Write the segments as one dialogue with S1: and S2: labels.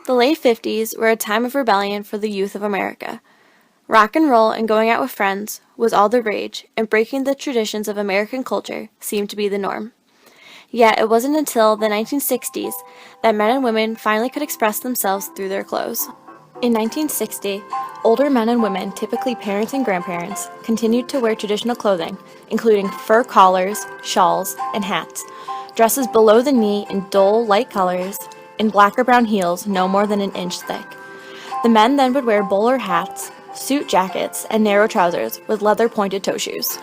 S1: The late 50s were a time of rebellion for the youth of America. Rock and roll and going out with friends was all the rage, and breaking the traditions of American culture seemed to be the norm. Yet it wasn't until the 1960s that men and women finally could express themselves through their clothes. In 1960, older men and women, typically parents and grandparents, continued to wear traditional clothing, including fur collars, shawls, and hats, dresses below the knee in dull, light colors, and black or brown heels no more than an inch thick. The men then would wear bowler hats, suit jackets, and narrow trousers with leather-pointed toe shoes.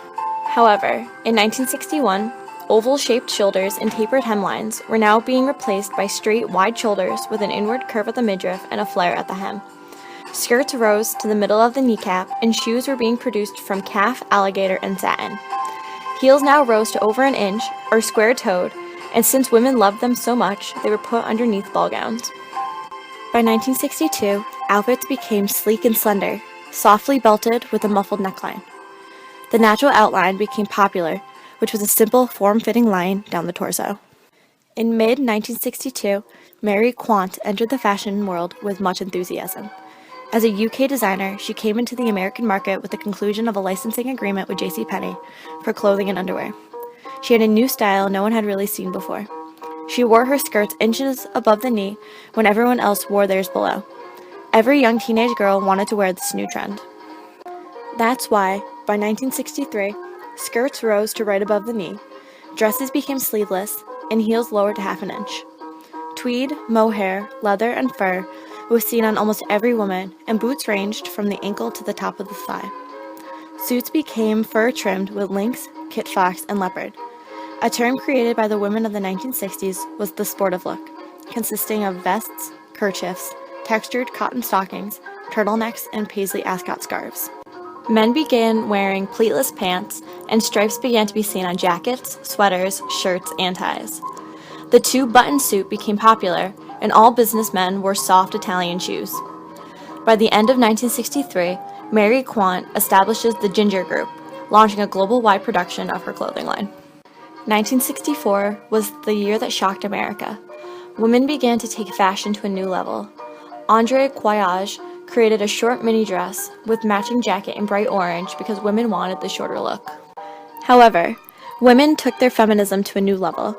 S1: However, in 1961, oval-shaped shoulders and tapered hemlines were now being replaced by straight, wide shoulders with an inward curve at the midriff and a flare at the hem. Skirts rose to the middle of the kneecap, and shoes were being produced from calf, alligator, and satin. Heels now rose to over an inch, or square-toed, and since women loved them so much, they were put underneath ball gowns. By 1962, outfits became sleek and slender, softly belted with a muffled neckline. The natural outline became popular, which was a simple, form-fitting line down the torso. In mid-1962, Mary Quant entered the fashion world with much enthusiasm. As a UK designer, she came into the American market with the conclusion of a licensing agreement with JCPenney for clothing and underwear. She had a new style no one had really seen before. She wore her skirts inches above the knee when everyone else wore theirs below. Every young teenage girl wanted to wear this new trend. That's why, by 1963, skirts rose to right above the knee, dresses became sleeveless, and heels lowered to half an inch. Tweed, mohair, leather, and fur was seen on almost every woman, and boots ranged from the ankle to the top of the thigh. Suits became fur-trimmed with lynx, kit fox, and leopard. A term created by the women of the 1960s was the sportive look, consisting of vests, kerchiefs, textured cotton stockings, turtlenecks, and paisley ascot scarves. Men began wearing pleatless pants, and stripes began to be seen on jackets, sweaters, shirts, and ties. The two-button suit became popular, and all businessmen wore soft Italian shoes. By the end of 1963, Mary Quant establishes the Ginger Group, launching a global-wide production of her clothing line. 1964 was the year that shocked America. Women began to take fashion to a new level. Andre Coyage created a short mini dress with matching jacket in bright orange because women wanted the shorter look. However, women took their feminism to a new level.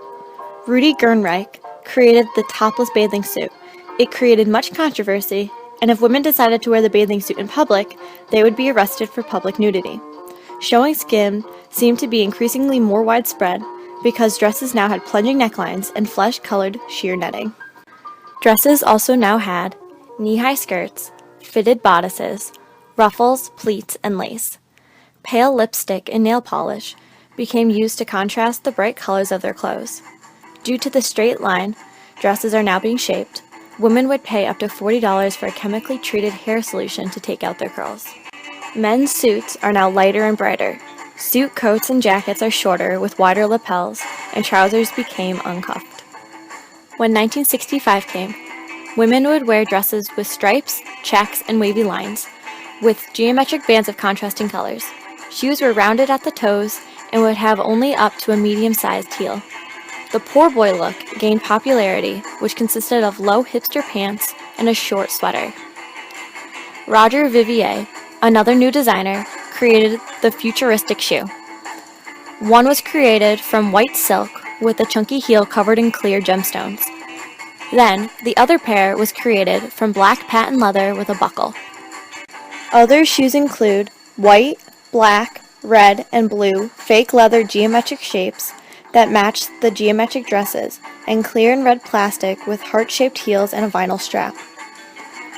S1: Rudy Gernreich created the topless bathing suit. It created much controversy, and if women decided to wear the bathing suit in public, they would be arrested for public nudity. Showing skin seemed to be increasingly more widespread because dresses now had plunging necklines and flesh-colored sheer netting. Dresses also now had knee-high skirts, fitted bodices, ruffles, pleats, and lace. Pale lipstick and nail polish became used to contrast the bright colors of their clothes. Due to the straight line dresses are now being shaped, women would pay up to $40 for a chemically treated hair solution to take out their curls. Men's suits are now lighter and brighter. Suit coats and jackets are shorter with wider lapels, and trousers became uncuffed. When 1965 came, women would wear dresses with stripes, checks, and wavy lines, with geometric bands of contrasting colors. Shoes were rounded at the toes and would have only up to a medium-sized heel. The poor boy look gained popularity, which consisted of low hipster pants and a short sweater. Roger Vivier, another new designer, created the futuristic shoe. One was created from white silk with a chunky heel covered in clear gemstones. Then, the other pair was created from black patent leather with a buckle. Other shoes include white, black, red, and blue fake leather geometric shapes that matched the geometric dresses, and clear and red plastic with heart-shaped heels and a vinyl strap.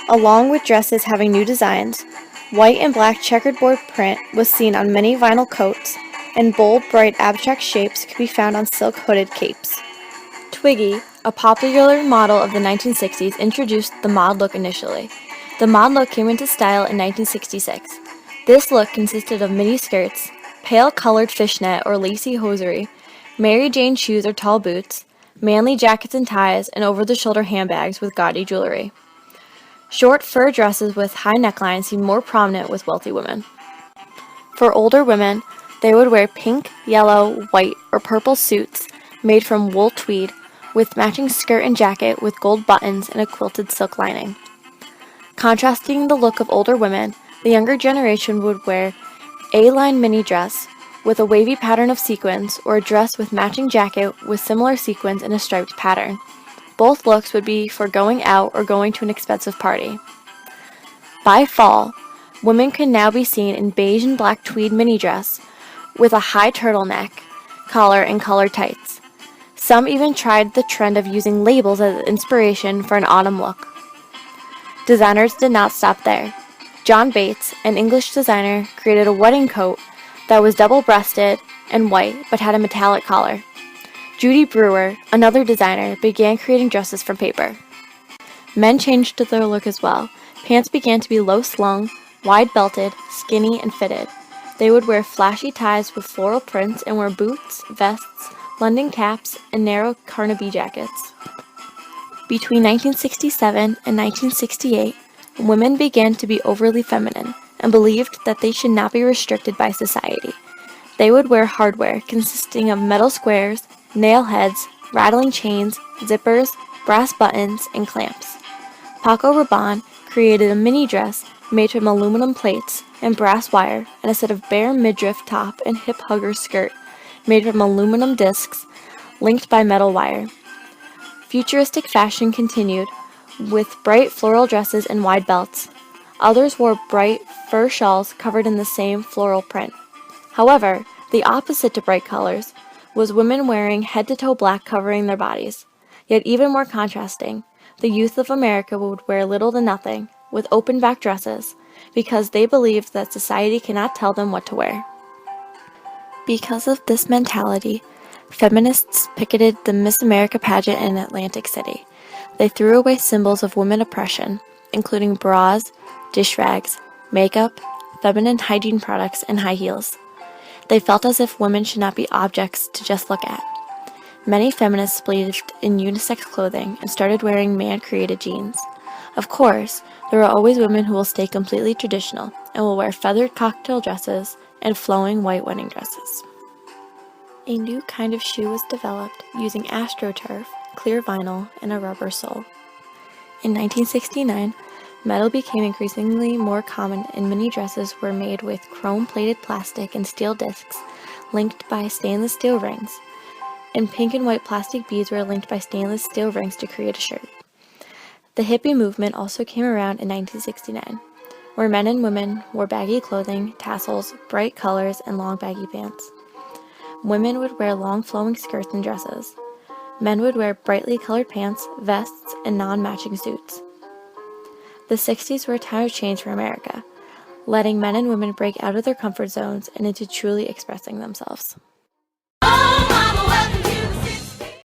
S1: Along with dresses having new designs, white and black checkerboard print was seen on many vinyl coats, and bold, bright, abstract shapes could be found on silk hooded capes. Twiggy, a popular model of the 1960s, introduced the mod look initially. The mod look came into style in 1966. This look consisted of mini skirts, pale colored fishnet or lacy hosiery, Mary Jane shoes or tall boots, manly jackets and ties, and over-the-shoulder handbags with gaudy jewelry. Short fur dresses with high necklines seemed more prominent with wealthy women. For older women, They would wear pink, yellow, white, or purple suits made from wool tweed with matching skirt and jacket with gold buttons and a quilted silk lining. Contrasting the look of older women, the younger generation would wear A-line mini dress with a wavy pattern of sequins or a dress with matching jacket with similar sequins and a striped pattern. Both looks would be for going out or going to an expensive party. By fall, women could now be seen in beige and black tweed mini dress with a high turtleneck, collar, and colored tights. Some even tried the trend of using labels as inspiration for an autumn look. Designers did not stop there. John Bates, an English designer, created a wedding coat that was double-breasted and white but had a metallic collar. Judy Brewer, another designer, began creating dresses from paper. Men changed their look as well. Pants began to be low-slung, wide-belted, skinny, and fitted. They would wear flashy ties with floral prints and wear boots, vests, London caps, and narrow Carnaby jackets. Between 1967 and 1968, women began to be overly feminine and believed that they should not be restricted by society. They would wear hardware consisting of metal squares, nail heads, rattling chains, zippers, brass buttons, and clamps. Paco Rabanne created a mini dress made from aluminum plates and brass wire and a set of bare midriff top and hip hugger skirt made from aluminum discs linked by metal wire. Futuristic fashion continued with bright floral dresses and wide belts. Others wore bright fur shawls covered in the same floral print. However, the opposite to bright colors was women wearing head-to-toe black covering their bodies. Yet even more contrasting, the youth of America would wear little to nothing, with open-back dresses, because they believed that society cannot tell them what to wear. Because of this mentality, feminists picketed the Miss America pageant in Atlantic City. They threw away symbols of women oppression, including bras, dish rags, makeup, feminine hygiene products, and high heels. They felt as if women should not be objects to just look at. Many feminists believed in unisex clothing and started wearing man-created jeans. Of course, there are always women who will stay completely traditional and will wear feathered cocktail dresses and flowing white wedding dresses. A new kind of shoe was developed using astroturf, clear vinyl, and a rubber sole. In 1969, metal became increasingly more common and mini dresses were made with chrome-plated plastic and steel discs linked by stainless steel rings, and pink and white plastic beads were linked by stainless steel rings to create a shirt. The hippie movement also came around in 1969, where men and women wore baggy clothing, tassels, bright colors, and long baggy pants. Women would wear long flowing skirts and dresses. Men would wear brightly colored pants, vests, and non-matching suits. The 60s were a time of change for America, letting men and women break out of their comfort zones and into truly expressing themselves.